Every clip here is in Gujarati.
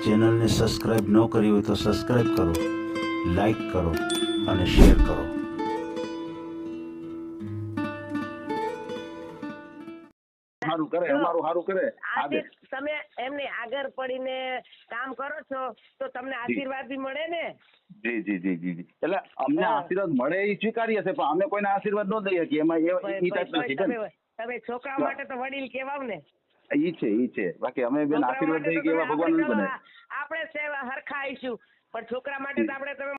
ચેનલને સબસ્ક્રાઇબ ન કરી હોય તો સબસ્ક્રાઇબ કરો, લાઈક કરો અને શેર કરો. સારું કરે, અમારું સારું કરે. તમે એમને આગળ પડીને કામ કરો છો તો તમને આશીર્વાદ બી મળે ને. જી જી જી જી જી. એટલે અમને આશીર્વાદ મળે એ સ્વીકારીએ છે, પણ અમે કોઈને આશીર્વાદ ન દઈએ કે એમાં એ ટાઈપ નથી બેન. તમે છોકરા માટે તો વડીલ કહેવાવ ને. ઈ છે બાકી અમે બેન આશીર્વાદ દઈએ કે એવા ભગવાન નથી બને. આપણે હરખા આવીશું, પણ છોકરા માટે તો આપણે તમે.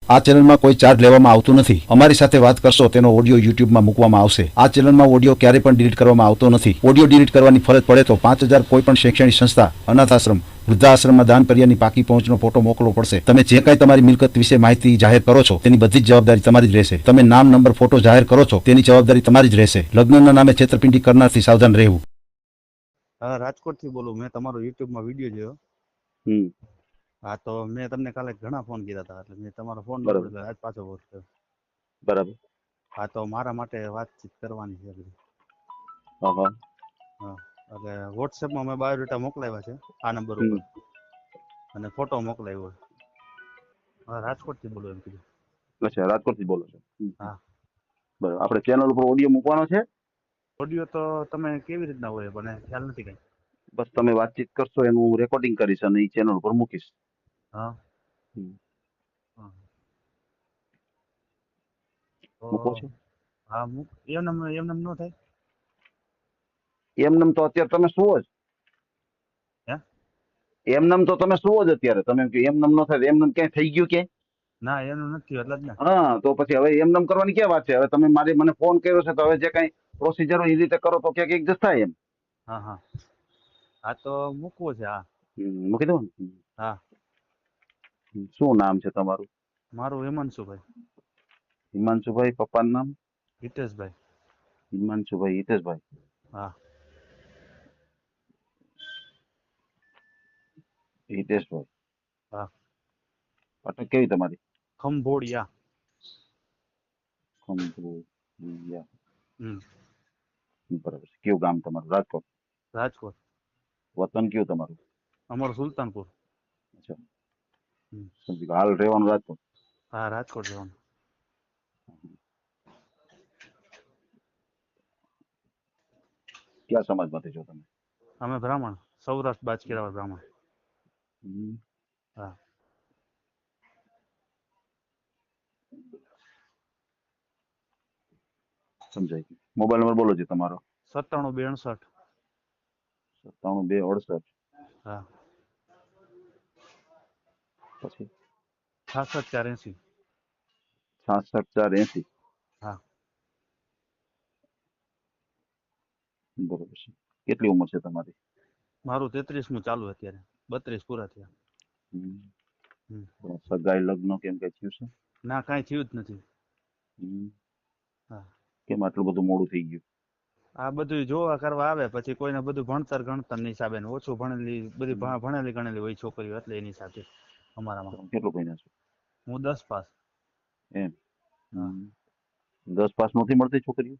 આ ચેનલમાં કોઈ ચાર્જ લેવામાં આવતું નથી. અમારી સાથે વાત કરશો તેનો ઓડિયો યુટ્યુબમાં મૂકવામાં આવશે. આ ચેનલમાં ઓડિયો ક્યારેય પણ ડિલીટ કરવામાં આવતો નથી. ઓડિયો ડિલીટ કરવાની ફરજ પડે તો 5000 કોઈ પણ શૈક્ષણિક સંસ્થા, અનાથ આશ્રમ, વૃદ્ધાશ્રમમાં દાન કર્યાની પાકી પહોંચનો ફોટો મોકલવો પડશે. તમે જે કાંઈ તમારી મિલકત વિશે માહિતી જાહેર કરો છો તેની બધી જ જવાબદારી તમારી જ રહેશે. તમે નામ, નંબર, ફોટો જાહેર કરો છો તેની જવાબદારી તમારી જ રહેશે. લગ્નના નામે છેતરપિંડી કરનારથી સાવધાન રહેવું. હા, રાજકોટથી બોલું. મેં તમારો યુટ્યુબમાં વિડીયો જોયો. હા, તો મેં તમને કાલે ઘણા ફોન કર્યા હતા, એટલે મેં તમારો ફોન આજ પાછો ફોન કર્યો. બરાબર. હા, તો મારા માટે વાતચીત કરવાની છે બધી. હા, એટલે વોટ્સએપમાં મેં બાયોડેટા મોકલાવ્યા છે આ નંબર ઉપર, અને ફોટો મોકલાવ્યો. હા, રાજકોટથી બોલું એમ કીધું. અચ્છા, રાજકોટથી બોલો છો. હા, બરાબર. આપણે ચેનલ ઉપર ઓડિયો મૂકવાનો છે. ઓડિયો તો તમે કેવી રીતના હોય મને ખ્યાલ નથી કઈ. બસ તમે વાતચીત કરશો એનું હું રેકોર્ડિંગ કરીશ અને એ ચેનલ ઉપર મૂકીશ. હા, મૂકો છો? હા, એમ ન થાય. એમનેમ તો અત્યારે તમે સુવો જ. એમનેમ તો તમે સુવો જ અત્યારે. તમે એમનેમ ન થાય, એમનેમ ક્યાંય થઈ ગયું ક્યાંય? ના, એનું નથી એટલે જ ને. હા, તો પછી હવે એમનેમ કરવાની ક્યાં વાત છે? હવે તમે મને ફોન કર્યો છે તો હવે જે કઈ પ્રોસિજર એ રીતે કરો તો ક્યાંક એક થાય એમ. હા, તો મૂકવો છે. હા, મૂકી દો ને. હા. શું નામ છે તમારું? મારું હિમાંશુભાઈ. હિમાંશુભાઈ. પપ્પાનું નામ? હિતેશભાઈ. હિમાંશુભાઈ હિતેશભાઈ. હા. હિતેશભાઈ. હા. અટક કેવી તમારી? ખંભોળિયા. ખંભોળિયા. હમ. બરાબર. કયું ગામ તમારું? રાજકોટ. રાજકોટ. વતન કયું તમારું? અમારું સુલતાનપુર. અચ્છા. હાલ રહેવાનું રાજકોટ? હા, રાજકોટ રહેવાનું. ક્યાં સમાજમાંથી છો તમે? અમે બ્રાહ્મણ, સૌરાષ્ટ્ર બાજકીરાવા બ્રાહ્મણ. હા. સમજાય ગયું. મોબાઈલ નંબર બોલો છે તમારો? 97 97 268. હા. પછી 66 480. 66 480. હા. બરોબર છે. કેટલી ઉંમર છે તમારી? મારું 33મું ચાલુ અત્યારે, 32 પૂરા થયા. સગાઈ લગ્ન કેમ કઈ થયું છે? ના, કાંઈ થયું જ નથી. હા. કેમ આટલું બધું મોડું થઈ ગયું? આ બધું જોવા કરવા આવે, પછી કોઈને બધું ભણતર ની હિસાબે, ઓછું ભણેલી બધી ભણેલી ગણેલી હોય છોકરીઓ, એટલે એની સાથે અમારામાં. કેટલું ભણ્યા છો? હું 10 પાસ. એમ? હા. 10 પાસ નથી મળતી છોકરીઓ?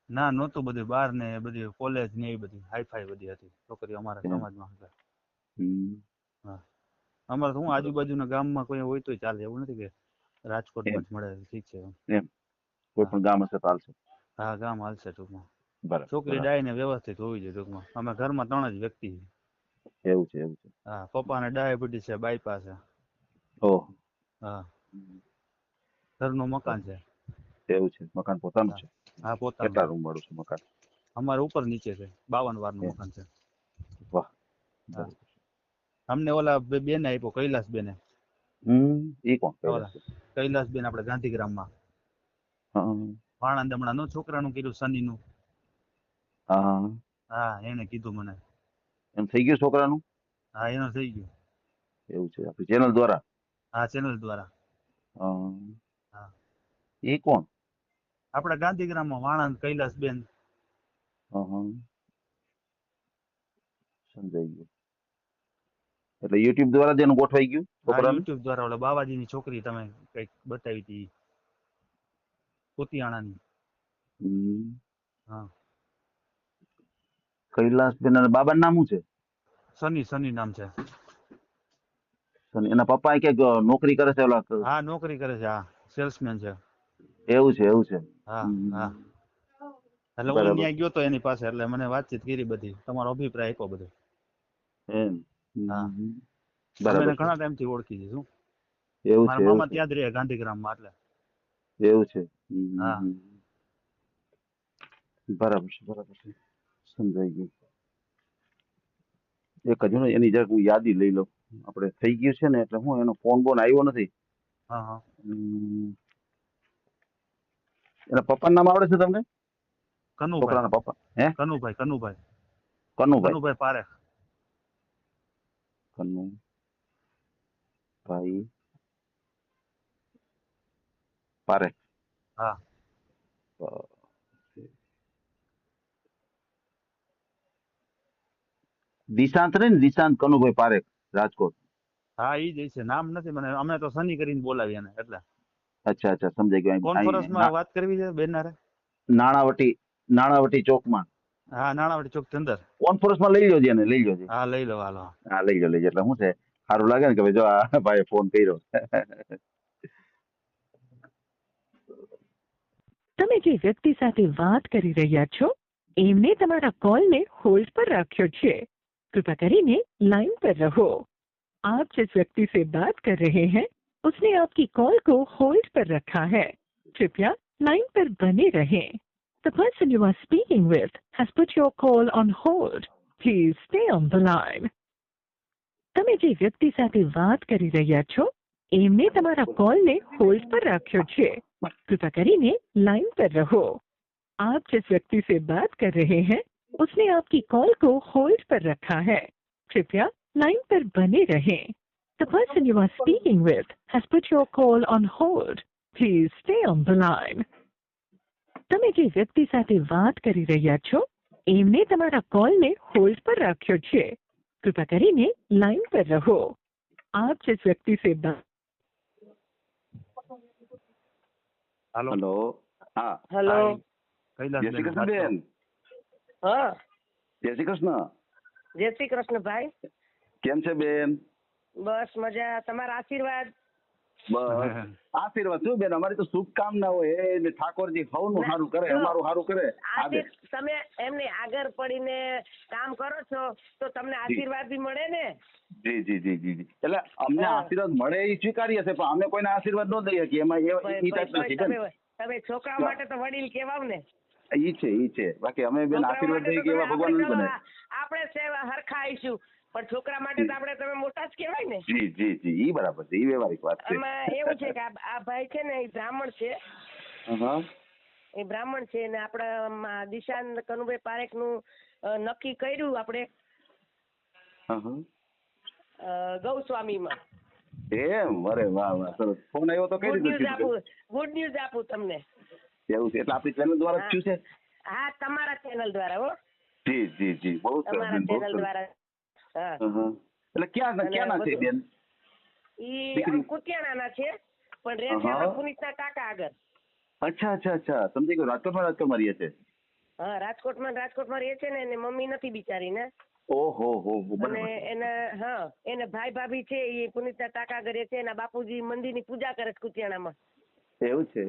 ના, નહોતું. બધું બહાર ને બધી કોલેજ ને એ બધી હાઈફાઈ બધી હતી છોકરીઓ અમારા સમાજમાં. હા. અમારે શું આજુબાજુના ગામમાં કોઈ હોય તો ચાલે, એવું નથી કે રાજકોટમાં જ મળે. ઠીક છે એમ. કોઈ પણ ગામ હશે તો હાલશે? હા, ગામ હાલશે ટૂંકમાં. બરાબર. છોકરી ડાય ને વ્યવસ્થિત હોવી જોઈએ ટૂંકમાં. અમે ઘરમાં 3 જ વ્યક્તિ. એવું છે, એવું છે. હા, પપ્પાને ડાયાબિટીસ છે, બાયપાસ છે. ઓહ. હા. ઘરનું મકાન છે. એવું છે. મકાન પોતાનું છે? હા, પોતાનું. કેટલા રૂમ વાળું છે મકાન? અમારે ઉપર નીચે છે, 52 વારનું મકાન છે. વાહ. હા. અમને ઓલા બેન આપ્યો, કૈલાસ બેને. એ કોણ? કૈલાસ બેન આપણે ગાંધીગ્રામમાં વાણંદ હમણાં છોકરાનું કીધું શનિનું. હા, એને કીધું મને. એમ થઈ ગયું છોકરાનું? હા, એનું થઈ ગયું. એવું છે. આપણી ચેનલ દ્વારા? હા, ચેનલ દ્વારા. હા. એ કોણ? આપણા ગાંધીગ્રામમાં વાણંદ કૈલાસ બેન. સમજાઈ ગયું. એટલે યુટ્યુબ દ્વારા જ એનું ગોઠવાઈ ગયું? હા, યુટ્યુબ દ્વારા. ઓલા બાવાજીની છોકરી તમે કઈક બતાવી હતી, કુતિયાણાની. હા. કૈલાસબેન અને બાબાનું નામ શું છે? સની નામ છે. એના પપ્પા ક્યાંક નોકરી કરે છે ઓલા? હા નોકરી કરે છે, હા સેલ્સમેન છે. એવું છે. હા હા. એટલે હું બરાબર. ત્યાં ગયો તો એની પાસે, એટલે મને વાતચીત કરી બધી, તમારો અભિપ્રાય આપ્યો બધો. એમ. હા. બરાબર અમે છે. ઘણા ટાઈમથી ઓળખી છીએ શું. એવું મારા છે. મામા ત્યાં જ રહે ગાંધીગ્રામમાં, એટલે. એવું છે. હા. બરાબર છે. સમજાઈ ગયું. એક હજુ એની જરાક હું યાદી લઈ લઉં. આપણે થઈ ગયું છે ને એટલે હું એનો ફોન બોન આવ્યો નથી. હા. એના પપ્પાનું નામ આવડે છે તમને? કનુભાઈ. છોકરાના પપ્પા હે? કનુભાઈ પારેખ. કનુભાઈ પારેખ. હા. દિશાંત ને દિશાંત કનુભાઈ પારેખ, રાજકોટ. હા ઈ જ છે. નામ નથી મને, અમે તો સની કરીને બોલાવી એને, એટલે. અચ્છા સમજાઈ ગયું. કોન્ફરન્સમાં વાત કરવી છે બેનારે. નાણાવટી ચોકમાં. હા નાણાવટી ચોક અંદર. કોન્ફરન્સમાં લઈ લેજો એને, લઈ લેજો. હા લઈ લો, હાલો. હા લઈ લો એટલે શું છે, સારું લાગે ને કે ભાઈ જો આ ભાઈ ફોન કર્યો. તમે જે વ્યક્તિ સાથે વાત કરી રહ્યા છો એમને તમારા કોલને હોલ્ડ પર રાખ્યો છે. कृपया કરીને लाइन पर रहो. आप जिस व्यक्ति से बात कर रहे हैं उसने आपकी कॉल को होल्ड पर रखा है. कृपया लाइन पर बने रहें. The person you are speaking with has put your call on hold. Please stay on the line. તમે જે વ્યક્તિ સાથે વાત કરી રહ્યા છો એમને તમારા કોલને હોલ્ડ પર રાખ્યો છે. कृपया કરીને लाइन पर रहो. आप जिस व्यक्ति से बात कर रहे हैं उसने आपकी कॉल को होल्ड पर रखा है. कृपया लाइन पर बने रहें. The person you are speaking with has put your call on hold. Please stay on the line. તમે જે વ્યક્તિ સાથે વાત કરી રહ્યા છો એમને તમારા કોલને હોલ્ડ પર રાખ્યો છે. कृपया કરીને लाइन पर रहो. आप जिस व्यक्ति से बात હેલો. હા. હેલો. જય શ્રી કૃષ્ણ બેન. હા. જય શ્રી કૃષ્ણ. જય શ્રી કૃષ્ણ ભાઈ. કેમ છે બેન? બસ મજા. તમારા આશીર્વાદ. બસ આશીર્વાદ શું બેન, અમારી તો શુભકામના હોય. એ ઠાકોરજી સૌનું સારું કરે, અમારું સારું કરે. તમે એમને આગળ પડીને કામ કરો છો તો તમને આશીર્વાદ બી મળે ને. જી. એટલે અમને આશીર્વાદ મળે એ સ્વીકારીએ છે, પણ અમે કોઈને આશીર્વાદ ન દઈએ કે એમાં એ ટાઈપ નથી બેન. તમે છોકરા માટે તો વડીલ કહેવાવ ને. ઈ છે બાકી અમે બેન આશીર્વાદ દઈએ કે એવા ભગવાન નથી બને. આપણે સેવા હરખા આવીશું, પણ છોકરા માટે તો આપણે તમે મોટા જ કહેવાય ને. જી ઈ બરાબર છે, ઈ વ્યવહારિક વાત છે. એમાં એવું છે કે આ ભાઈ છે ને એ બ્રાહ્મણ છે. એ બ્રાહ્મણ છે ને આપણા દિશાંત કનુભાઈ પારેખ નું નક્કી કર્યું આપણે ગૌસ્વામીમાં. એમ? અરે વાહ સરસ. ફોન આવ્યો તો કઈ રીતે? ગુડ ન્યૂઝ આપું તમને. એવું છે? એટલે આપણી ચેનલ દ્વારા થયું છે? હા તમારા ચેનલ દ્વારા. હો જી બહુ સરસ. તમારા ચેનલ દ્વારા. હા. એટલે ક્યાંના છે બેન? ઈ કુતિયાણાના છે, પણ રહે છે પુનિતના કાકા આગળ. અચ્છા સમજી ગયો. રાજકોટમાં રહે છે? હા રાજકોટમાં રહે છે ને. એને મમ્મી નથી બિચારી ને. ઓહો. અને એને ભાઈ ભાભી છે એ પુનિતના કાકા આગળ રહે છે. એના બાપુજી મંદિરની પૂજા કરે છે કુતિયાણામાં. એવું છે.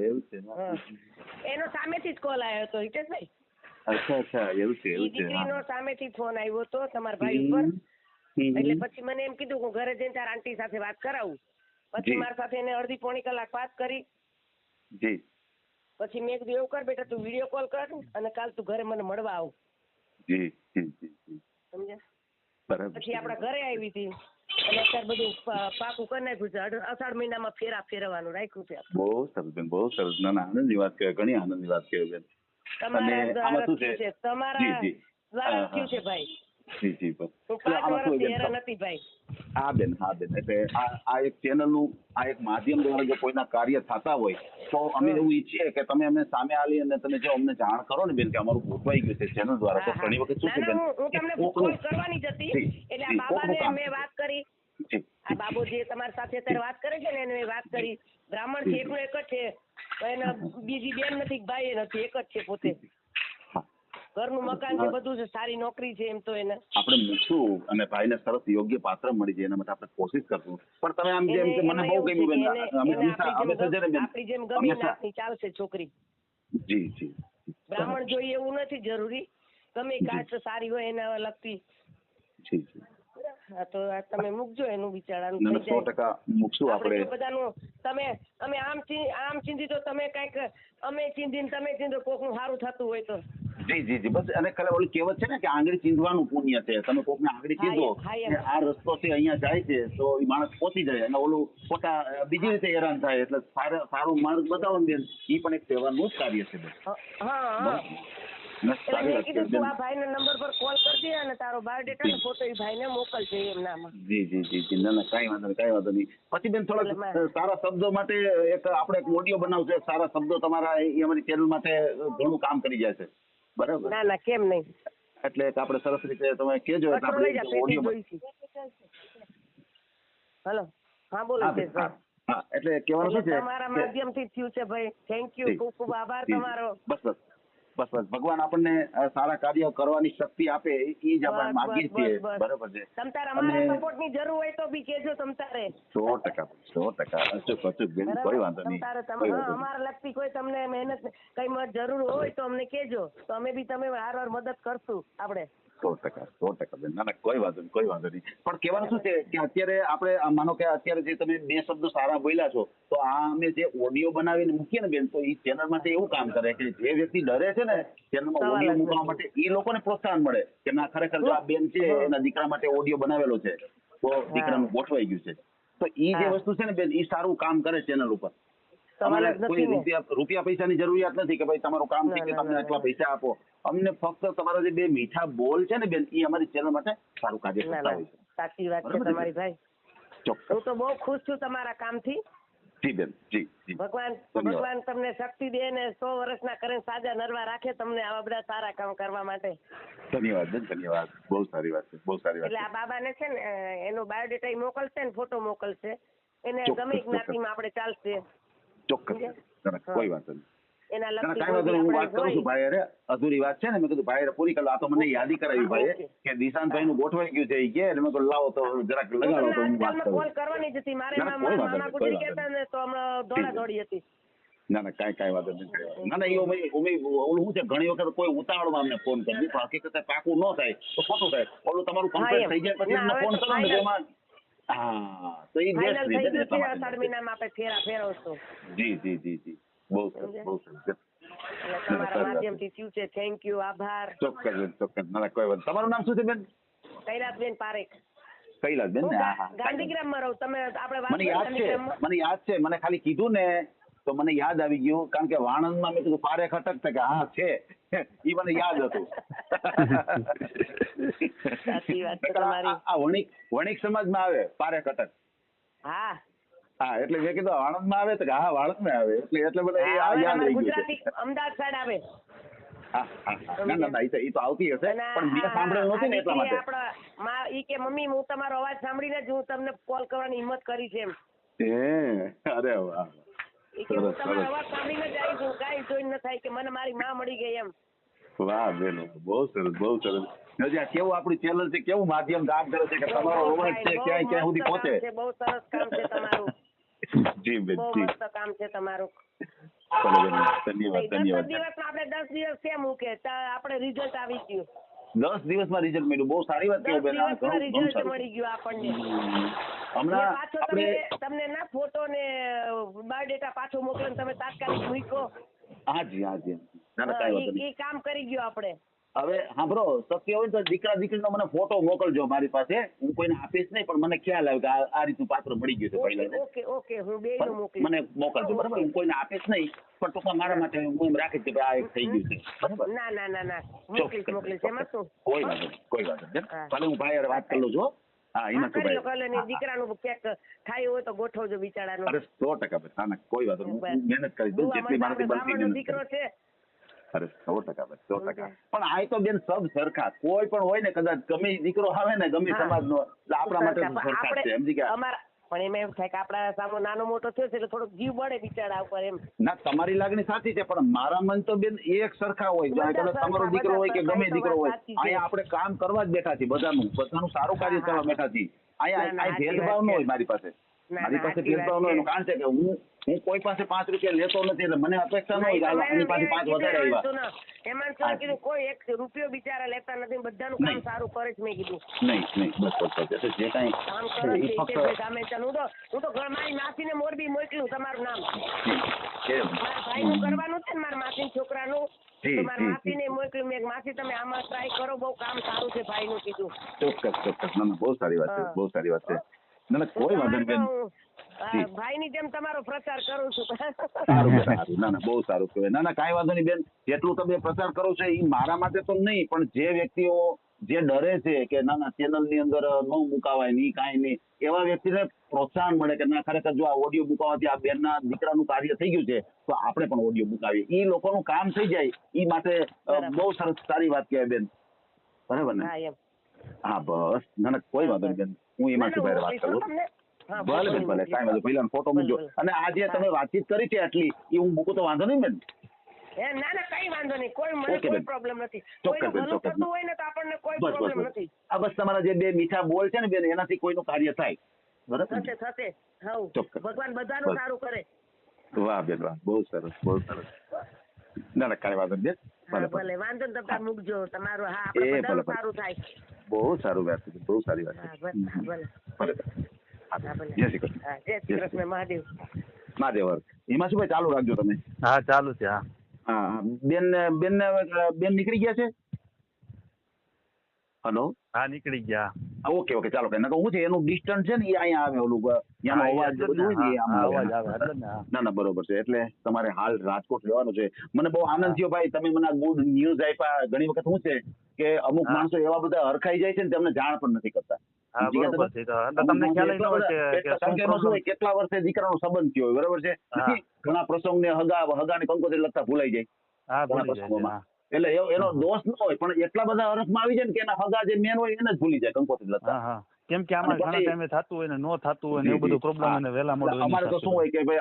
એનો સામેથી જ કોલ આવ્યો હતો હિતેશભાઈ. અચ્છા એવું છે. દીકરીનો સામેથી ફોન આવ્યો હતો તમારા ભાઈ ઉપર. એટલે પછી મને એમ કીધું હું ઘરે જઈને તાર આંટી સાથે વાત કરાવું. પછી મારી સાથે એને અડધી પોણી કલાક વાત કરી. જી. પછી મેં કીધું એવું કર બેટા, તું વિડીયો કોલ કર અને કાલ તું ઘરે મને મળવા આવ. જી. સમજ્યા? બરાબર. પછી આપણા ઘરે આવી હતી અને અત્યારે બધું પાકું કરી નાખ્યું છે. અષાઢ મહિનામાં ફેરવવાનું રાખ્યું છે. બહુ સરસ બેન, બહુ સરસ. ના આનંદની વાત કહેવાય, ઘણી આનંદની વાત કહેવાય બેન. તમારા દ્વારા થયું છે ભાઈ. જી. હું 5 વર્ષથી હેરાન હતી ભાઈ. હા બેન. એટલે આ એક ચેનલનું આ એક માધ્યમ દ્વારા જો કોઈના કાર્ય થતા હોય તો અમે એવું ઈચ્છીએ કે તમે અમે સામે આલી અને તમે જો અમને જાણ કરો ને બેન કે અમારું ગોઠવાઈ ગયું છે ચેનલ દ્વારા, તો ઘણી વખત શું છે બેન, હું તમને કોલ કરવાની જ હતી. એટલે આ બાબાને મેં વાત કરી. આ બાબુ જે તમારી સાથે અત્યારે વાત કરે છે ને એને મેં વાત કરી. બ્રાહ્મણ છે, એકનો એક જ છે. એને બીજી બેન નથી, ભાઈ નથી, એક જ છે પોતે. ઘર ઘરનું મકાન છે, બધું છે, સારી નોકરી છે, એમ તો એને આપણે મૂકશું અને ભાઈને સરસ યોગ્ય પાત્ર મળી જાય એના માટે આપણે કોશિશ કરશું. પણ તમે આમ જેમ કે મને બહુ ગમ્યું બેન, અમે હંમેશા છે ને બેન, આપણી જેમ ગમી નાખની ચાલશે છોકરી. જી જી બ્રાહ્મણ જોઈએ એવું નથી જરૂરી, ગમે કાસ્ટ સારી હોય એના લગતી. જી જી હા તો આ તમે મૂકજો એનું બિચારાનું ના, થઈ જાય. 100% મૂકશું આપણે આપણે. તો બધાનું તમે અમે આમ ચીંધી તો તમે કઈક અમે ચીંધીને તમે ચીંધો કોકનું સારું થતું હોય તો. જી જી જી બસ. અને ખાલી ઓલી કહેવત છે ને કે આંગળી ચીંધવાનું પુણ્ય છે. તમે કોકને આંગળી ચીંધો હા, કે આ રસ્તો છે અહીંયા જાય છે તો એ માણસ પહોંચી જાય અને ઓલું ખોટા બીજી રીતે હેરાન થાય. એટલે સારું માર્ગ બતાવો ને બેન, એ પણ એક તહેવારનું જ કાર્ય છે બેન. હા એટલે મેં કીધું તું આ ભાઈના નંબર પર કોલ કરજે અને તારો બાયોડેટા ને ફોટો એ ભાઈને મોકલજે એમનામાં. જી જી જી જી. ના કાંઈ વાંધો નહીં, કાંઈ વાંધો નહીં. પછી બેન થોડાક સારા શબ્દો માટે આપણે એક ઓડિયો બનાવશે. સારા શબ્દો તમારા એ અમારી ચેનલ માટે ઘણું કામ કરી જાય છે. બરાબર? ના કેમ નહીં. એટલે આપણે સરસ રીતે તમે કહેજો એટલે આપણે ઓડિયો. હેલો, હા બોલો શેષભાઈ. હા એટલે કહેવાનું શું છે, તમારા માધ્યમથી થયું છે ભાઈ. થેન્ક યુ, ખૂબ ખૂબ આભાર તમારો. બસ ભગવાન આપણને સારા કાર્ય કરવાની શક્તિ આપે એ જ આપણે માંગીએ છીએ. બરાબર છે. તમ તારે અમારા સપોર્ટ ની જરૂર હોય તો બી કેજો તમ તારે. 100% અચૂક બેન, કોઈ વાંધો નહીં. અમારા લગતી કોઈ તમને મહેનત કઈ જરૂર હોય તો અમને કેજો તો અમે બી તમે વાર મદદ કરશું આપણે. 100% બેન. ના કોઈ વાંધો નહીં, કોઈ વાંધો નહીં. પણ કહેવાનું શું છે કે અત્યારે આપણે માનો કે અત્યારે જે તમે 2 શબ્દો સારા બોલ્યા છો તો આ અમે જે ઓડિયો બનાવીને મૂકીએ ને બેન, તો એ ચેનલ માટે એવું કામ કરે કે જે વ્યક્તિ ડરે છે ને ચેનલમાં ઓડિયો મૂકવા માટે, એ લોકોને પ્રોત્સાહન મળે કે ના ખરેખર જો આ બેન છે એના દીકરા માટે ઓડિયો બનાવેલો છે તો દીકરાનું ગોઠવાઈ ગયું છે. તો એ જે વસ્તુ છે ને બેન, એ સારું કામ કરે ચેનલ ઉપર. તમારે કોઈ રૂપિયા પૈસાની જરૂરિયાત નથી કે ભાઈ તમારું કામ છે કે તમને આટલા પૈસા આપો. અમને ફક્ત તમારા જે 2 મીઠા બોલ છે ને બેન, એ અમારી ચેનલ માટે સારું કાર્ય કરતા હોય છે. સાચી વાત છે તમારી ભાઈ. ચોક્કસ. હું તો બહુ ખુશ છું તમારા કામથી. જી બેન, જી જી. ભગવાન તમને શક્તિ દે ને 100 વર્ષના કરે સાજા નરવા રાખે તમને આવા બધા સારા કામ કરવા માટે. ધન્યવાદ બેન, ધન્યવાદ. બહુ સારી વાત છે, બહુ સારી વાત છે. એટલે આ બાબાને છે ને એનો બાયોડેટા મોકલશે ને ફોટો મોકલશે. એને ગમે જ્ઞાતિમાં આપણે ચાલશે. ચોક્કસ, કોઈ વાત નહીં. એના કાંઈ વાંધો નહીં, હું વાત કરું છું ભાઈ. અધૂરી વાત છે ને, મેં કીધું ભાઈ પૂરી કરો. આ તો મને યાદી કરાવી ભાઈ કે દિશાંતભાઈ નું ગોઠવાઈ ગયું છે એ કે, મેં તો લાવો તો જરાક લગાડો તો હું વાત કરું. કોલ કરવાની જ હતી મારે, મામા ગુજરી ગયા હતા ને તો હમણાં દોડાદોડી હતી. ના કાંઈ વાંધો નહીં. ના ઓલું શું છે, ઘણી વખત કોઈ ઉતાવળમાં અમને ફોન કરી દીધો, હકીકત પાકું ન થાય તો ખોટું થાય. ઓલું તમારું કમ્પ્લીટ થઈ જાય પછી અમને ફોન કરો ને એમાં. હા તો એ બેસ્ટ રીતે અષાઢ મહિનામાં આપણે ફેરા ફેરવશું. જી જી જી જી. બહુ સરસ. તમારા માધ્યમથી થયું છે. થેન્ક યુ, આભાર. ચોક્કસ. ના કોઈ વાત. તમારું નામ શું છે બેન? કૈલાસબેન પારેખ. કૈલાસબેન ને? હા ગાંધીગ્રામમાં રહું. તમે આપણે મને યાદ છે. મને ખાલી કીધું ને તો મને યાદ આવી ગયું, કારણ કે વાણંદમાં મેં કીધું પારેખ અટકતા કે હા છે, એ મને યાદ હતું. સાચી વાત છે તમારી. આ વણિક સમાજમાં આવે પારેખ અટક. હા એટલે મેં કીધું આણંદમાં આવે તો હા વાણંદમાં આવે એટલે મને યાદ રહી ગુજરાતી અમદાવાદ સાઈડ આવે. ના એ તો આવતી હશે પણ મેં સાંભળેલું નથી ને એટલા માટે. આપડા ઈ કે મમ્મી હું તમારો અવાજ સાંભળીને જ હું તમને કોલ કરવાની હિંમત કરી છે એમ. અરે વાહ. ઈ કે હું તમારો અવાજ સાંભળીને જ આવી છું, કાંઈ જોઈ ન થાય કે મને મારી માં મળી ગઈ એમ. વાહ બેન, બહુ સરસ, બહુ સરસ. કેવું આપણું ચેનલ છે, કેવું માધ્યમ કામ કરે છે કે તમારો અવાજ છે ક્યાં સુધી પહોંચે. બહુ સરસ કામ છે તમારું. જી બેન, બહુ જી. મસ્ત કામ છે તમારું. ધન્યવાદ. 10 દિવસમાં આપણે 10 દિવસ કેમ મૂકે આપણે રિઝલ્ટ આવી ગયું. 10 દિવસમાં રિઝલ્ટ મળ્યું. બહુ સારી વાત કહો બેન. 10 દિવસમાં રિઝલ્ટ મળી ગયું આપણને. હમણાં પાછો તમને ના ફોટો ને બાયોડેટા પાછો મોકલો ને તમે તાત્કાલિક મૂકો. હાજી. ના કાંઈ વાત નહીં. એ કામ કરી ગયો આપણે. હવે સાંભળો, શક્ય હોય તો દીકરા દીકરીનો મને ફોટો મોકલજો મારી પાસે. હું કોઈને આપીશ નહીં પણ મને ખ્યાલ આવે કે આ રીતનું પાત્ર મળી ગયું છે પહેલા. ઓકે હું બેયનું મોકલીશ. મને મોકલજો બરાબર. હું કોઈને આપીશ નહીં પણ ટૂંકમાં મારા માટે હું એમ રાખીશ કે આ એક થઈ ગયું છે બરાબર. ના મોકલીશ એમાં શું. કોઈ વાત નહીં. ભલે હું ભાઈ વાત કરી લઉં છું. હા એમાં શું ભાઈ. દીકરાનું ક્યાંક થાય હોય તો ગોઠવજો બિચારાનું. અરે 100% ના કોઈ વાત નહીં. હું મહેનત કરીશ જેટલી મારાથી બનતી. દીકરો છે. અરે 100%. પણ આ તો બેન સબ સરખા કોઈ પણ હોય ને, કદાચ ગમે દીકરો આવે ને ગમે સમાજનો, આપણા માટે સરખા છે. સમજી ગયા. પણ એમાં એવું થાય કે આપડા સામો નાનો મોટો થયો છે એટલે થોડોક જીવ બળે બિચારા ઉપર એમ. ના તમારી લાગણી સાચી છે પણ મારા મન તો બેન એક સરખા હોય બધા ચાહે સરખા, તમારો દીકરો હોય કે બધા ગમે સરખા, દીકરો હોય સાચી છે. અહીંયા આપણે કામ કરવા જ બેઠા છીએ બધાનું સારું કાર્ય હા, કરવા હા. બેઠા છીએ ના, અહીંયા ના, અહીંયા સાચી ભેદભાવ વાત ન છે. હોય મારી પાસે ના, મારી ના, પાસે સાચી ભેદભાવ ન વાત હોય છે. કારણ છે કે હું કોઈ પાસે 5 રૂપિયા લેતો નથી એટલે મને અપેક્ષા ન હોય કે હાલો આની પાસે 5 વધારે આવ્યા. હેમાંશને કીધું કોઈ એક રૂપિયો બિચારા લેતા નથી, બધાનું કામ નહીં. સારું કરે છે મેં કીધું. નહીં બસ એટલે જે કાંઈ કામ કરો એ છે ફક્ત હિતેશભાઈ સામેચંદ. હું તો મારી માસીને મોરબી મોકલ્યું તમારું નામ. એમ. મારા ભાઈનું કરવાનું છે ને મારા માસીના છોકરાનું. જી, તો મારા જી, માસીને મોકલ્યું. મેં કીધું, માસી તમે આમાં ટ્રાય કરો, બહુ કામ સારું છે ભાઈનું કીધું. ચોક્કસ ના બહુ સારી વાત છે હા. બહુ સારી વાત છે ના કોઈ વાંધો નહીં બેન. જી. ભાઈની જેમ તમારો પ્રચાર કરું છું. સારું બેન, સારું ના બહુ સારું કહેવાય ના કાંઈ વાંધો નહીં બેન જેટલું તમે પ્રચાર કરો છો એ મારા માટે તો નહીં પણ જે વ્યક્તિઓ જે ડરે છે કે ના ચેનલ ની અંદર ન મુકાવાય નહીં કાંઈ નહીં એવા વ્યક્તિને પ્રોત્સાહન મળે કે ના ખરેખર જો આ ઓડિયો મુકાવાથી આ બેનના દીકરાનું કાર્ય થઈ ગયું છે તો આપણે પણ ઓડિયો મુકાવીએ એ લોકોનું કામ થઈ જાય એ માટે બહુ સરસ સારી વાત કહેવાય બેન બરાબર ને. હા એમ. હા બસ ના કોઈ વાંધો નહીં બેન હું એમાંથી ભાઈ વાત કરું. ભલે બેન ભલે કાંઈ વાંધો પહેલા ફોટો મૂકજો અને આ જે તમે વાતચીત કરી છે આટલી એ હું મૂકું તો વાંધો નહીં બેન. ના કઈ વાંધો નહીં, કોઈ મને ઓકે કોઈ બેન. પ્રોબ્લેમ નથી. ચોક્કસ કોઈનું બેન, ભલું ચોક્કસ. થતું હોય ને તો આપણને કોઈ બસ પ્રોબ્લેમ બસ નથી. આ બસ તમારા જે બે મીઠા બોલ છે ને બેન એનાથી કોઈનું કાર્ય થાય બરાબર ને? થશે હવ ચોક્કસ. ભગવાન બધાનું બસ. સારું કરે. વાહ બેન વાહ બહુ સરસ બહુ સરસ ના કાંઈ વાંધો નહીં બેન હા ભલે ભલે ભલે વાંધો ને તમે મૂકજો તમારું. હા એ આપણે ભલે, બધાનું ભલે. સારું થાય. બહુ સારું વાત છે બહુ સારી વાત હા છે ભલે હા, ભલે ભલે હા ભલે. જય શ્રી કૃષ્ણ. હા જય શ્રી કૃષ્ણ મહાદેવ. મહાદેવ એમાં શું ભાઈ ચાલુ રાખજો તમે. હા ચાલુ છે. હા હા બેન નીકળી ગયા છે. હલો હા નીકળી ગયા. ઓકે ચાલો કઈ નકર હું છે એનું ડિસ્ટન્સ છે ને એ અહીંયા આવે ઓલું ત્યાંનો હા, અવાજ એટલે જ બધું ને. હોય ને એ હા, આમાં અવાજ આવે. આવે એટલે જ ને. હા. ના બરોબર છે એટલે તમારે હાલ રાજકોટ રહેવાનું છે. મને બહુ આનંદ થયો ભાઈ તમે મને આ ગુડ ન્યૂઝ આપ્યા. ઘણી વખત શું છે કે અમુક હા. માણસો એવા બધા હરખાઈ જાય છે ને તેમને જાણ પણ નથી કરતા. હા સમજી ગયા બરોબર તમે? છે. તો એટલે તમને ખ્યાલ ય ન હોય કે કારણ શું કે એમાં શું problem. હોય, કેટલા વર્ષે દીકરાનો સંબંધ થયો હોય બરોબર છે હા. નથી? ઘણા પ્રસંગને હગાને કંકોત્રી લગતા ભૂલાઈ જાય હા ઘણા ભૂલી જાય છે. પ્રસંગોમાં. હા. એટલે એનો હા. દોષ ન હોય પણ એટલા બધા હરખમાં આવી જાય ને કે એના હગા જે મેન હોય એને જ ભૂલી જાય કંકોત્રી લગતા. હા કેમ કે આમાં અને ઘણા પછી- ટાઈમે થતું હોય ને નો થતું હોય ને જી, એવું બધું જી. પ્રોબ્લેમ હા. અને વહેલા મોડું એની અમારે તો સાથે શું હોય કે ભાઈ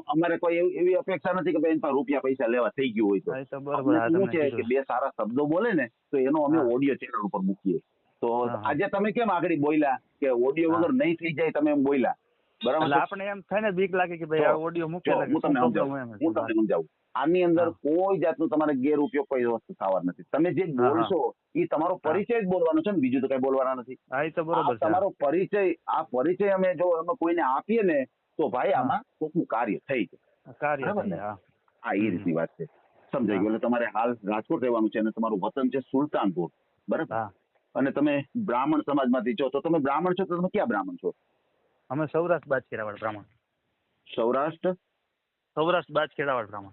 અમારે કોઈ એવી અપેક્ષા નથી કે ભાઈ એના પાસે રૂપિયા પૈસા લેવા થઈ ગયું હોય તો. હા, એ તો બરોબર. અમને હા, શું તમને છે કીધું. કે બે સારા શબ્દો બોલે ને તો એનો અમે હા. ઓડિયો ચેનલ ઉપર મૂકીએ. તો હા. આજે તમે કેમ આગળ બોલ્યા કે ઓડિયો હા. વગર નહીં થઈ જાય તમે એમ બોલ્યા બરાબર એટલે છે? આપણે એમ થાય ને બીક લાગે કે ભાઈ જો, આ ઓડિયો મૂકે જો, લાગે હું શું તમને પ્રોબ્લેમ સમજાવું. હોય એમ. હું તમને સમજાવું. આની અંદર હા. કોઈ જાતનું તમારે ગેરઉપયોગ કોઈ વસ્તુ થવા નથી. તમે જે હા, હા. બોલશો એ તમારો હા. પરિચય જ બોલવાનો છે ને બીજું તો કઈ બોલવાના નથી. હા એ તો આ બરોબર છે. તમારો પરિચય આ પરિચય અમે જો અમે કોઈને આપીએ ને તો ભાઈ હા. આમાં કોકનું કાર્ય થઈ જાય. કાર્ય બરાબર થઈ ને? જાય. હા. આ એ રીતની વાત છે. સમજાઈ ગયું. એટલે તમારે હાલ રાજકોટ રહેવાનું છે અને તમારું વતન છે સુલતાનપુર બરાબર. હા અને તમે બ્રાહ્મણ સમાજમાંથી છો તો તમે બ્રાહ્મણ છો તો તમે ક્યાં બ્રાહ્મણ છો? અમે સૌરાષ્ટ્ર બાજખેડાવાડ બ્રાહ્મણ. સૌરાષ્ટ્ર બાજખેડાવાડ બ્રાહ્મણ.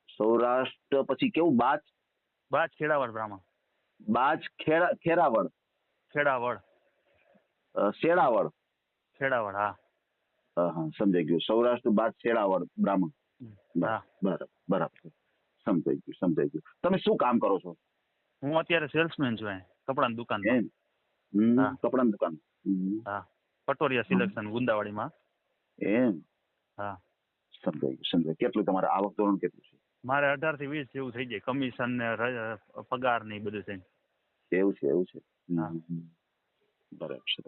સૌરાષ્ટ્ર પછી કેવું બાજખેડાવાડ બ્રાહ્મણ. ખેરાવડ ખેડાવડ. શેડાવડ. ખેડાવડ. હા. હા સમજાઈ ગયું. સૌરાષ્ટ્ર શેડાવડ બ્રાહ્મણ. હા. બરાબર સમજાઈ ગયું. તમે શું કામ કરો છો? હું અત્યારે સેલ્સમેન છું અહીં કપડાની દુકાનમાં. એમ હા. કપડાની દુકાન. હા પટોરિયા સિલેક્શન ગુંદાવાડીમાં. એમ હા. સમજાય. કેટલું તમારે આવક ધોરણ કેટલું છે? મારે 18 થી 20 જેવું થઈ જાય કમિશન ને પગાર ને એ બધું થઈને. એવું છે. હા. બરાબર છે.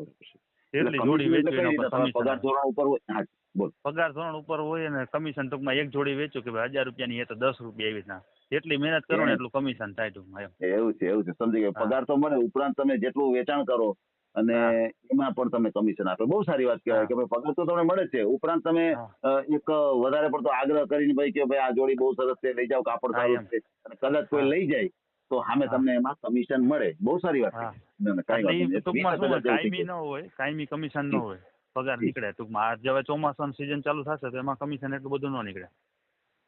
એટલી એટલે જોડી commission વેચવી એટલે કઈ રીતે? એના પર પગાર કમિશન. ધોરણ ઉપર હોય? હા બોલ. પગાર ધોરણ ઉપર હોય અને કમિશન ટૂંકમાં એક જોડી વેચ્યું કે ભાઈ 1000 રૂપિયાની એ તો 10 રૂપિયા એવી રીતના. એટલી મહેનત કરો ને એટલું કમિશન થાય ટૂંકમાં એમ. એવું છે સમજી ગયો. હા. પગાર તો મળે ઉપરાંત તમે જેટલું વેચાણ કરો અને હા. એમાં પણ તમે કમિશન આપો. બહુ સારી વાત કહેવાય હા. કે ભાઈ પગાર તો તમને મળે જ છે ઉપરાંત તમે હા. એક વધારે પડતો આગ્રહ કરીને ભાઈ કે ભાઈ આ જોડી બહુ સરસ છે લઈ જાઓ કાપડ હા, સારું એમ. છે અને કદાચ કોઈ હા. લઈ જાય તો સામે હા. તમને એમાં કમિશન મળે. બહુ સારી વાત હા. છે. ના, કાંઈ એટલે વાંધો ઈ નહીં. ટૂંકમાં શું હોય 20,000 જેવું થઈ કાયમી ન ગયું. હોય કાયમી કમિશન ન જી. હોય પગાર જી. નીકળે ટૂંકમાં. આ હવે ચોમાસાનું સિઝન ચાલુ થશે તો એમાં કમિશન એટલું બધું ન નીકળે.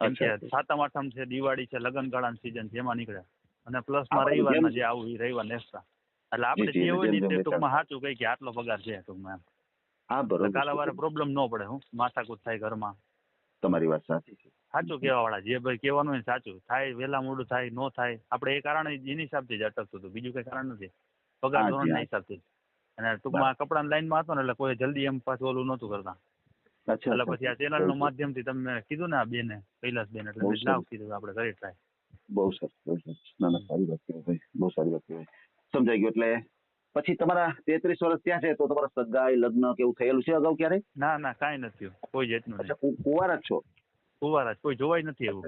કેમ કે અચ્છા. સાતમ આઠમ છે દિવાળી છે લગ્ન ગાળાની સિઝન છે એમાં નીકળે. અને હા, પ્લસમાં બધું રવિવારમાં જેમ- જે આવું એ રવિવાર એક્સ્ટ્રા. એટલે આપણે જી, જે હોય ને જેમ તે વેચાણ. ટૂંકમાં સાચું કહી કે આટલો પગાર છે ટૂંકમાં એમ. હા એટલે બરોબર કાલે વારે છે. પ્રોબ્લેમ ન પડે હું માથાકૂટ થાય ઘરમાં. તમારી વાત સાચી છે. સાચું કહેવા વાળા જે ભાઈ કહેવાનું હોય ને સાચું થાય વહેલા મોડું થાય ન થાય આપણે એ કારણે એની હિસાબથી જ અટકતું હતું બીજું કઈ કારણ નથી. પગાર હા, જી, ધોરણના હા. હિસાબથી. અને ટૂંકમાં કપડાની લાઈનમાં હતો ને એટલે કોઈ જલ્દી એમ પાછું ઓલું નહોતું કરતા. અચ્છા એટલે પછી આ ચેનલના માધ્યમથી તમે કીધું ને આ બેને કૈલાસબેન એટલે મેં લાવ કીધું કે આપણે કરી ટ્રાય. બહુ સરસ બહુ સરસ. ના ના સારી વાત કહેવાય ભાઈ, બહુ સારી વાત કહેવાય. સમજાઈ ગયું. એટલે પછી તમારા 33 વર્ષ ત્યાં છે તો તમારા સગાઈ લગ્ન કે એવું થયેલું છે અગાઉ ક્યારે? ના ના કાંઈ નથી થયું, કોઈ જાતનું અચ્છા નહીં. કુંવારા જ છો? કુંવારા જ, કોઈ જોવાય નથી એવું.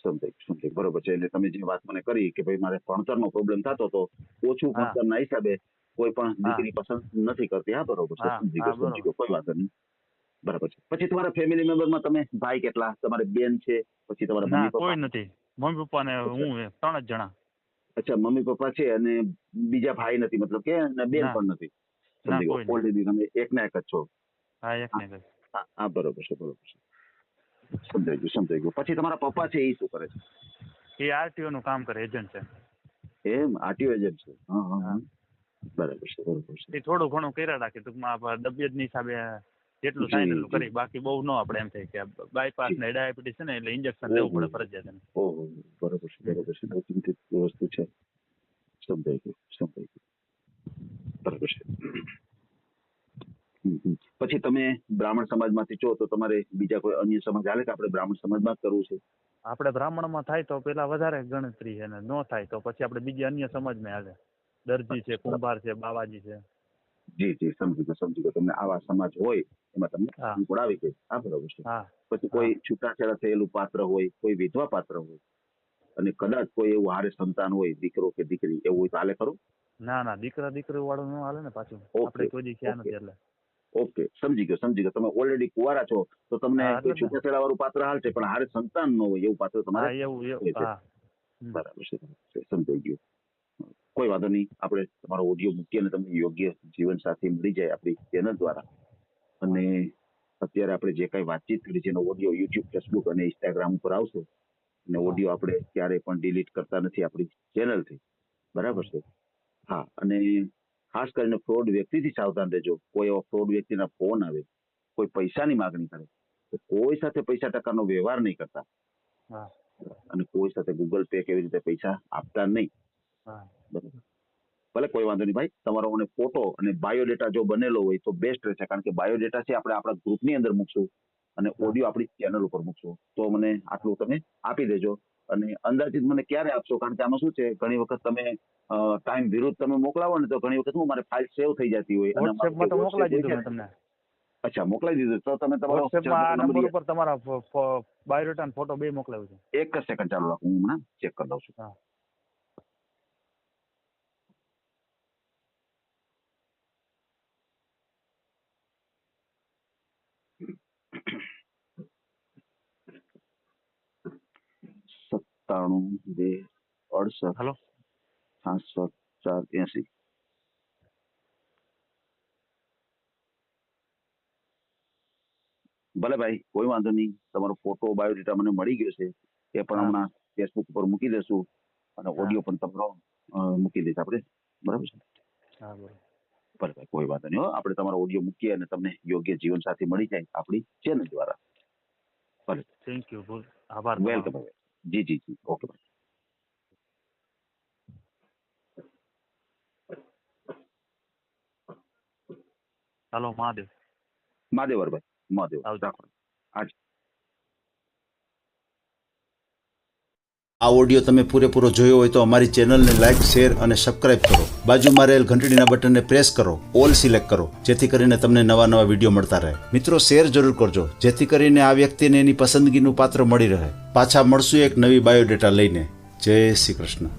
સમજાય બરોબર છે. એટલે તમે જે વાત મને કરી કે ભાઈ મારે ભણતરનો પ્રોબ્લેમ થતો તો ઓછું ભણતરના હિસાબે કોઈ પણ દીકરી પસંદ નથી કરતી. હા બરોબર છે, સમજી ગયો, કોઈ વાંધો નહીં. બરાબર છે. પછી તમારા ફેમિલી મેમ્બરમાં તમે ભાઈ કેટલા, તમારે બેન છે, પછી તમારા ના મમ્મી કોઈ પપ્પા? નથી, મમ્મી પપ્પા ને હું 3 જ જણા. અચ્છા મમ્મી પપ્પા છે અને બીજા ભાઈ નથી મતલબ કે, અને બેન ના. પણ નથી? ના, સમજી કોઈ ગયો. ઓલરેડી તમે એકના એક જ છો. હા એક ને એક. હા બરોબર છે બરોબર છે. સમજાઈ ગયું. પછી તમારા પપ્પા છે એ શું કરે છે? એ આરટીઓ નું કામ કરે, એજન્ટ છે. એમ આરટીઓ એજન્ટ છે? હા હા હા. બરાબર છે બરોબર છે. એ થોડું ઘણું કર્યા રાખે ટૂંકમાં તબિયતની હિસાબે જેટલું થાય એટલું કરી, બાકી બહુ ન આપણે એમ થાય કે બાયપાસ ને ડાયાબિટીસ છે ને એટલે ઇન્જેક્શન લેવું પડે ફરજિયાત એને. ઓહો બરોબર છે બરોબર છે. બહુ ચિંતિત વસ્તુ છે. સમજાઈ ગયું. બરાબર છે. પછી તમે બ્રાહ્મણ સમાજમાંથી છો તો તમારે બીજા કોઈ અન્ય સમાજ હાલે કે આપણે બ્રાહ્મણ સમાજમાં જ કરવું છે? આપણે બ્રાહ્મણમાં થાય તો પેલા વધારે ગણતરી છે ને ન થાય તો પછી આપણે બીજી અન્ય સમાજમાં હાલે. દરજી છે, કુંભાર છે, બાવાજી છે. જી સમજી ગયો. તમને આવા સમાજ હોય એમાં તમને અનુકૂળ આવી ગઈ. હા બરોબર છે. પછી કોઈ છૂટાછેડા થયેલું પાત્ર હોય, કોઈ વિધવા પાત્ર હોય અને કદાચ કોઈ એવું હારે સંતાન હોય, દીકરો કે દીકરી, એવું હોય તો હાલે ખરું? ના દીકરા દીકરી વાળું ન હાલે ને પાછું. આપણે કોઈ દી ખ્યાલ નથી એટલે. ઓકે સમજી ગયો. તમે ઓલરેડી કુંવારા છો તો તમને કોઈ છૂટાછેડા વાળું પાત્ર હાલશે, પણ હારે સંતાન ન હોય એવું પાત્ર તમારે? બરાબર છે, સમજાઈ ગયું. કોઈ વાંધો નહીં. આપણે તમારો ઓડિયો મૂકીએ અને તમને યોગ્ય જીવન સાથી મળી જાય આપણી ચેનલ દ્વારા. અને અત્યારે આપણે જે કઈ વાતચીત કરી છે એનો ઓડિયો યુટ્યુબ, ફેસબુક અને ઇન્સ્ટાગ્રામ ઉપર આવશે. અને ઓડિયો આપણે ક્યારેય પણ ડિલીટ કરતા નથી આપણી ચેનલથી. બરાબર છે? હા. અને ખાસ કરીને ફ્રોડ વ્યક્તિથી સાવધાન રહેજો. કોઈ એવા ફ્રોડ વ્યક્તિના ફોન આવે, કોઈ પૈસાની માગણી કરે તો કોઈ સાથે પૈસા ટકાનો વ્યવહાર નહીં કરતા, અને કોઈ સાથે ગૂગલ પે કેવી રીતે પૈસા આપતા નહીં. બરાબર? ભલે કોઈ વાંધો નહીં ભાઈ. તમારો મને ફોટો અને બાયોડેટા જો બનેલો હોય તો બેસ્ટ રહેશે, કારણ કે બાયોડેટા છે આપણે આપણા ગ્રુપની અંદર મૂકશું અને ઓડિયો આપણી ચેનલ ઉપર મૂકશું. તો મને આટલું તમે આપી દેજો. અને અંદાજિત મને ક્યારે આપશો? કારણ કે આમાં શું છે, ઘણી વખત તમે ટાઈમ વિરુદ્ધ તમે મોકલાવો ને તો ઘણી વખત હું મારે ફાઇલ સેવ થઈ જતી હોય. વોટ્સએપમાં તો મોકલાવી દીધું મેં તમને. અચ્છા મોકલાવી દીધું. તો તમે તમારો વોટ્સએપમાં આ નંબર ઉપર તમારા બાયોડેટા અને ફોટો બે મોકલાવ્યું છે. એક જ સેકન્ડ ચાલુ રાખો, હું હમણાં ચેક કરી દઉં છું. હા. સત્તાણું 2 68 હલો 66 480. ભલે ભાઈ કોઈ વાંધો નહીં. તમારો ફોટો બાયોડેટા મને મળી ગયો છે. એ પણ હમણાં ફેસબુક ઉપર મૂકી દેશું અને ઓડિયો પણ તમારો મૂકી દઈશ આપણે. બરાબર છે? હા બરાબર. ભલે ભાઈ કોઈ વાંધો નહીં. આપણે તમારો ઓડિયો મૂકીએ અને તમને યોગ્ય જીવન સાથી મળી જાય આપણી ચેનલ દ્વારા. ભલે. Thank you. આભાર. વેલકમ. જી ઓકે ભાઈ. હાલો મહાદેવ. મહાદેવભાઈ મહાદેવ રાખો. હાજી. આ ઓડિયો તમે પૂરેપૂરો જોયો હોય તો અમારી ચેનલને લાઇક, શેર અને સબસ્ક્રાઇબ કરો. બાજુમાં રહેલ ઘંટડીના બટનને પ્રેસ કરો, ઓલ સિલેક્ટ કરો, જેથી કરીને તમને નવા વિડીયો મળતા રહે. મિત્રો શેર જરૂર કરજો, જેથી કરીને આ વ્યક્તિને એની પસંદગીનું પાત્ર મળી રહે. પાછા મળશું એક નવી બાયોડેટા લઈને. જય શ્રી કૃષ્ણ.